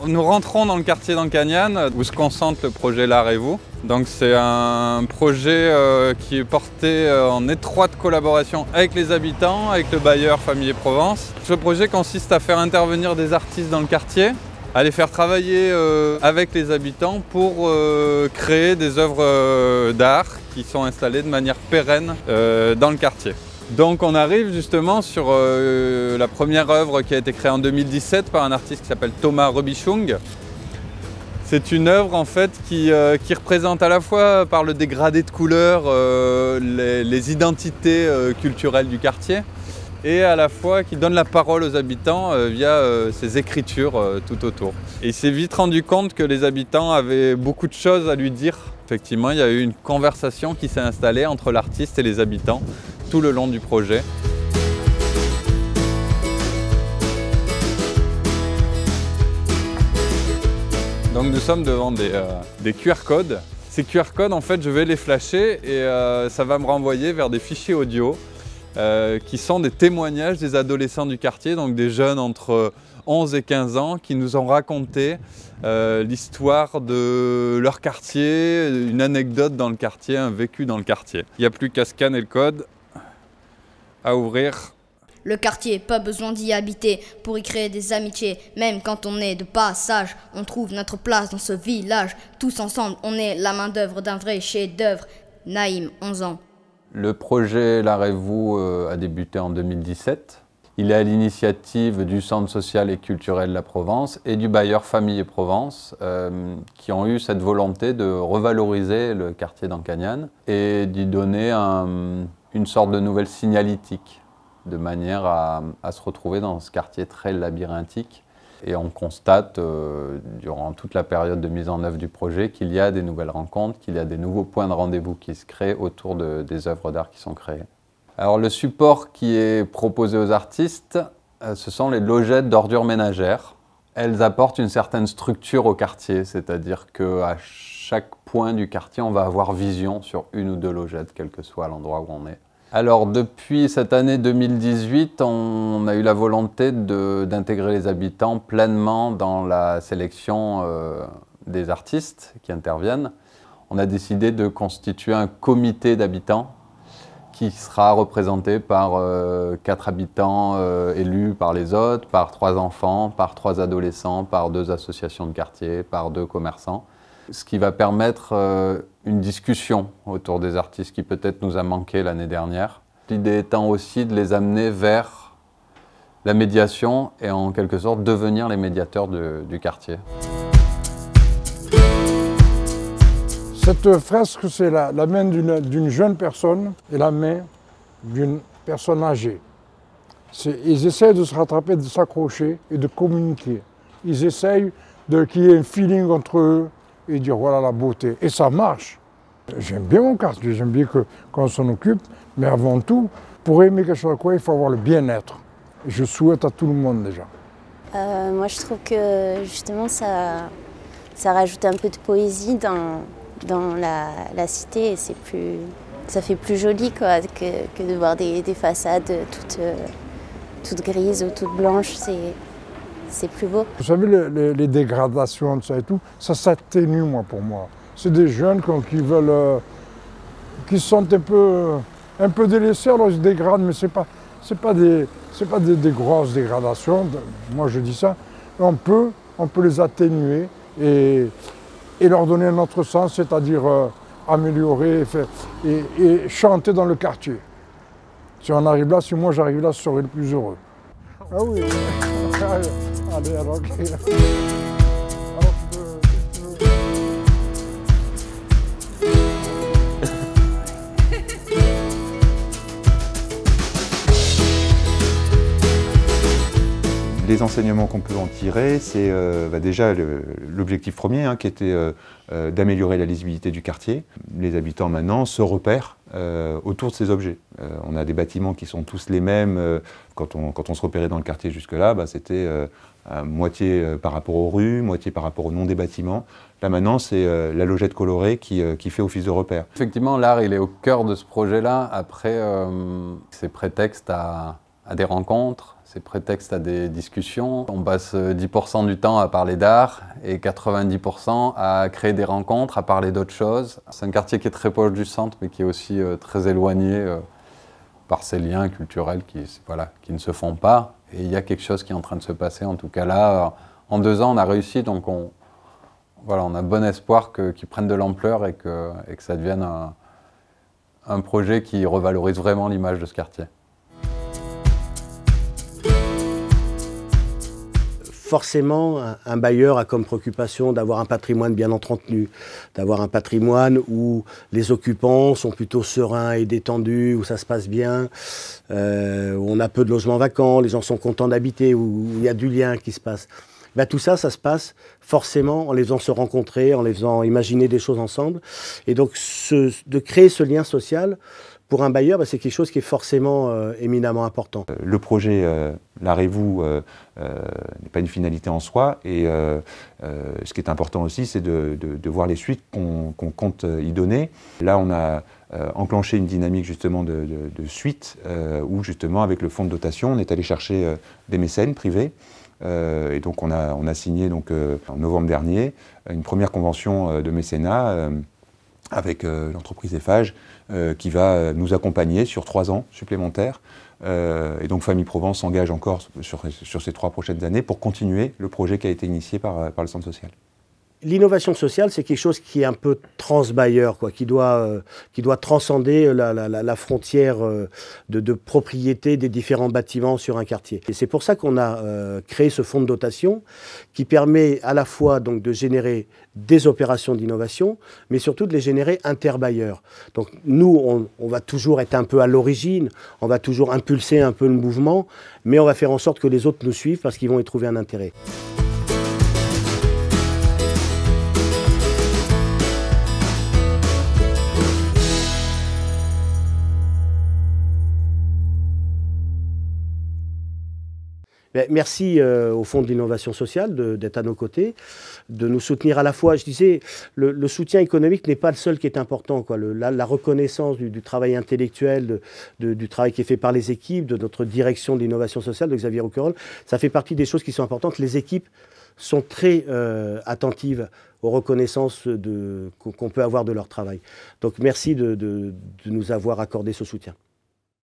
Nous rentrons dans le quartier d'Ancagnane où se concentre le projet L'Art et vous. Donc c'est un projet qui est porté en étroite collaboration avec les habitants, avec le bailleur Famille et Provence. Ce projet consiste à faire intervenir des artistes dans le quartier, à les faire travailler avec les habitants pour créer des œuvres d'art qui sont installées de manière pérenne dans le quartier. Donc on arrive justement sur la première œuvre qui a été créée en 2017 par un artiste qui s'appelle Thomas Robichung. C'est une œuvre en fait qui représente à la fois par le dégradé de couleurs les identités culturelles du quartier et à la fois qui donne la parole aux habitants via ses écritures tout autour. Et il s'est vite rendu compte que les habitants avaient beaucoup de choses à lui dire. Effectivement, il y a eu une conversation qui s'est installée entre l'artiste et les habitants tout le long du projet. Donc nous sommes devant des QR codes. Ces QR codes, en fait, je vais les flasher et ça va me renvoyer vers des fichiers audio qui sont des témoignages des adolescents du quartier, donc des jeunes entre 11 et 15 ans qui nous ont raconté l'histoire de leur quartier, une anecdote dans le quartier, un vécu dans le quartier. Il n'y a plus qu'à scanner le code, à ouvrir. Le quartier, pas besoin d'y habiter pour y créer des amitiés. Même quand on est de passage, on trouve notre place dans ce village. Tous ensemble, on est la main d'œuvre d'un vrai chef-d'œuvre. Naïm, 11 ans. Le projet L'Art et vous a débuté en 2017. Il est à l'initiative du Centre social et culturel La Provence et du bailleur Famille et Provence qui ont eu cette volonté de revaloriser le quartier d'Ancagnane et d'y donner une sorte de nouvelle signalétique de manière à se retrouver dans ce quartier très labyrinthique. Et on constate durant toute la période de mise en œuvre du projet qu'il y a des nouvelles rencontres, qu'il y a des nouveaux points de rendez-vous qui se créent autour des œuvres d'art qui sont créées. Alors le support qui est proposé aux artistes, ce sont les logettes d'ordures ménagères. Elles apportent une certaine structure au quartier, c'est-à-dire qu'à chaque point du quartier, on va avoir vision sur une ou deux logettes, quel que soit l'endroit où on est. Alors depuis cette année 2018, on a eu la volonté d'intégrer les habitants pleinement dans la sélection des artistes qui interviennent. On a décidé de constituer un comité d'habitants qui sera représenté par 4 habitants élus par les autres, par 3 enfants, par 3 adolescents, par 2 associations de quartier, par 2 commerçants. Ce qui va permettre une discussion autour des artistes qui peut-être nous a manqué l'année dernière. L'idée étant aussi de les amener vers la médiation et en quelque sorte devenir les médiateurs du quartier. Cette fresque, c'est la main d'une jeune personne et la main d'une personne âgée. Ils essayent de se rattraper, de s'accrocher et de communiquer. Ils essayent qu'il y ait un feeling entre eux et dire voilà la beauté. Et ça marche. J'aime bien mon quartier, j'aime bien qu'on s'en occupe, mais avant tout, pour aimer quelque chose, il faut avoir le bien-être. Je souhaite à tout le monde déjà. Moi je trouve que justement ça rajoute un peu de poésie dans la cité et ça fait plus joli quoi, que de voir des façades toutes grises ou toutes blanches. C'est plus beau. Vous savez, les dégradations, ça et tout, ça s'atténue pour moi. C'est des jeunes qui sont un peu délaissés, alors ils se dégradent, mais c'est pas des grosses dégradations. Moi je dis ça. On peut les atténuer et leur donner un autre sens, c'est-à-dire améliorer et chanter dans le quartier. Si on arrive là, si moi j'arrive là, je serai le plus heureux. Ah oui. Allez, alors, ok. Alors, tu peux... Les enseignements qu'on peut en tirer, c'est déjà l'objectif premier qui était d'améliorer la lisibilité du quartier. Les habitants maintenant se repèrent autour de ces objets. On a des bâtiments qui sont tous les mêmes. Quand on se repérait dans le quartier jusque-là, c'était moitié par rapport aux rues, moitié par rapport au nom des bâtiments. Là maintenant, c'est la logette colorée qui fait office de repère. Effectivement, l'art il est au cœur de ce projet-là. Après, c'est prétexte à des rencontres, c'est prétexte à des discussions. On passe 10% du temps à parler d'art et 90% à créer des rencontres, à parler d'autres choses. C'est un quartier qui est très proche du centre, mais qui est aussi très éloigné par ces liens culturels qui ne se font pas. Et il y a quelque chose qui est en train de se passer. En tout cas là, en 2 ans, on a réussi, donc on a bon espoir qu'ils prennent de l'ampleur et que ça devienne un projet qui revalorise vraiment l'image de ce quartier. Forcément, un bailleur a comme préoccupation d'avoir un patrimoine bien entretenu, d'avoir un patrimoine où les occupants sont plutôt sereins et détendus, où ça se passe bien, où on a peu de logements vacants, les gens sont contents d'habiter, où il y a du lien qui se passe. Ben, tout ça, ça se passe forcément en les faisant se rencontrer, en les faisant imaginer des choses ensemble. Et donc, de créer ce lien social, pour un bailleur, c'est quelque chose qui est forcément éminemment important. Le projet Larez-vous n'est pas une finalité en soi, et ce qui est important aussi, c'est de voir les suites qu'on compte y donner. Là, on a enclenché une dynamique justement de suite, où justement, avec le fonds de dotation, on est allé chercher des mécènes privés. Et donc on a signé donc, en novembre dernier une première convention de mécénat avec l'entreprise Eiffage qui va nous accompagner sur 3 ans supplémentaires. Et donc Famille Provence s'engage encore sur ces 3 prochaines années pour continuer le projet qui a été initié par le centre social. L'innovation sociale, c'est quelque chose qui est un peu transbailleur, qui doit transcender la frontière de propriété des différents bâtiments sur un quartier. Et c'est pour ça qu'on a créé ce fonds de dotation qui permet à la fois donc, de générer des opérations d'innovation, mais surtout de les générer interbailleurs. Donc nous, on va toujours être un peu à l'origine, on va toujours impulser un peu le mouvement, mais on va faire en sorte que les autres nous suivent parce qu'ils vont y trouver un intérêt. Merci au Fonds de l'innovation sociale d'être à nos côtés, de nous soutenir à la fois. Je disais, le soutien économique n'est pas le seul qui est important. La reconnaissance du travail intellectuel, du travail qui est fait par les équipes, de notre direction de l'innovation sociale, de Xavier Rouquayrol, ça fait partie des choses qui sont importantes. Les équipes sont très attentives aux reconnaissances qu'on peut avoir de leur travail. Donc merci de nous avoir accordé ce soutien.